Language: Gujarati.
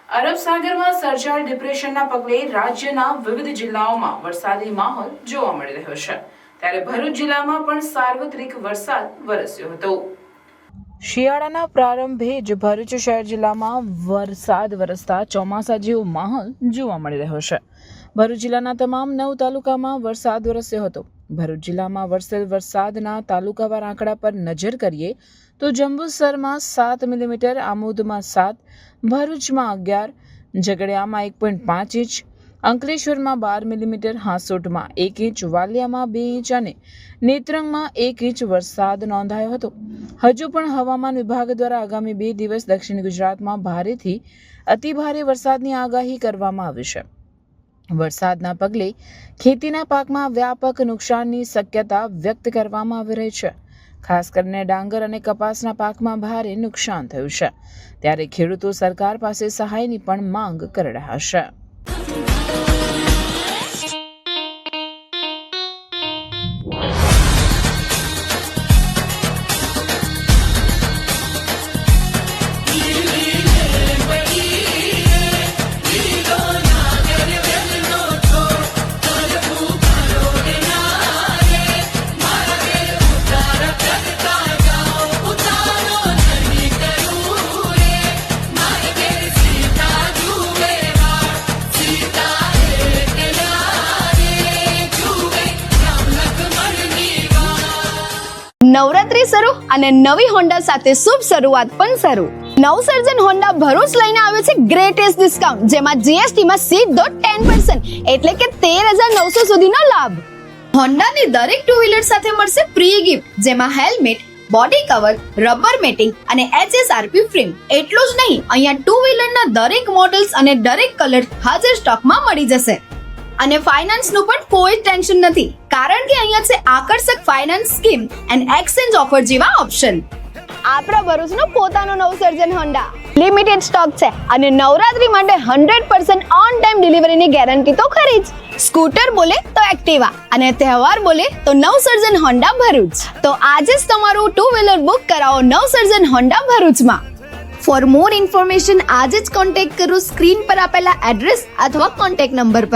અરબ સાગરમાં સર્જાયેલ ડિપ્રેશનના પગલે રાજ્યના વિવિધ જિલ્લાઓમાં વરસાદી માહોલ જોવા મળી રહ્યો છે, ત્યારે ભરૂચ જિલ્લામાં પણ સાર્વત્રિક વરસાદ વરસ્યો હતો। શિયાળાના પ્રારંભે જ ભરૂચ શહેર જિલ્લામાં વરસાદ વરસતા ચોમાસા જેવો માહોલ જોવા મળી રહ્યો છે। ભરૂચ જિલ્લાના તમામ 9 તાલુકામાં વરસાદ વરસ્યો હતો। ભરૂચ જિલ્લામાં વરસેલ વરસાદના તાલુકાવાર આંકડા પર નજર કરીએ તો જંબુસરમાં 7 મિલીમીટર, આમોદમાં 7, ભરૂચમાં 11, ઝઘડિયામાં 1.5 ઇંચ, અંકલેશ્વરમાં 12 મિલીમીટર, હાંસોટમાં 1 ઇંચ, વાલિયામાં 2 ઇંચ અને નેત્રંગમાં 1 ઇંચ વરસાદ નોંધાયો હતો। હજુ પણ હવામાન વિભાગ દ્વારા આગામી 2 દિવસ દક્ષિણ ગુજરાતમાં ભારેથી અતિભારે વરસાદની આગાહી કરવામાં આવી છે। વરસાદના પગલે ખેતીના પાકમાં વ્યાપક નુકસાનની શક્યતા વ્યક્ત કરવામાં આવી રહી છે। ખાસ કરીને ડાંગર અને કપાસના પાકમાં ભારે નુકસાન થયું છે, ત્યારે ખેડૂતો સરકાર પાસે સહાયની પણ માંગ કરી રહ્યા છે। નવરાત્રી શરૂ અને નવી હોન્ડા સાથે શુભ શરૂઆત પણ શરૂ। નવસર્જન હોન્ડા ભરૂચ લઈને આવ્યો છે ગ્રેટેસ્ટ ડિસ્કાઉન્ટ, જેમાં જીએસટી માં સીધો 10% એટલે કે 13,900 સુધીનો લાભ। હોન્ડાની દરેક ટુ વ્હીલર સાથે મળશે પ્રી ગિફ્ટ, જેમાં helmet, body cover, rubber matting અને HSRP ફ્રેમ। એટલું જ નહીં, અહીંયા ટુ વ્હીલરના દરેક મોડલ્સ અને દરેક કલર હાજર સ્ટોકમાં મળી જશે। અને ફાઇનાન્સ નું પણ કોઈ ટેન્શન નથી, કારણ કે અહીંયા છે આકર્ષક finance scheme and exchange offer જેવા ઓપ્શન। આપણા ભરૂચનો પોતાનો નવસર્જન હોન્ડા લિમિટેડ સ્ટોક છે અને નવરાત્રી માટે 100% ઓન ટાઈમ ડિલિવરીની ગેરંટી તો ખરી જ। સ્કૂટર બોલે તો એક્ટિવા અને તહેવાર બોલે તો નવસર્જન હોન્ડા ભરૂચ। તો આજે જ તમારું ટુ વ્હીલર બુક કરાવો નવસર્જન હોન્ડા ભરૂચમાં। ફોર મોર ઇન્ફોર્મેશન આજે જ કોન્ટેક્ટ કરો સ્ક્રીન પર આપેલા એડ્રેસ અથવા કોન્ટેક્ટ નંબર પર।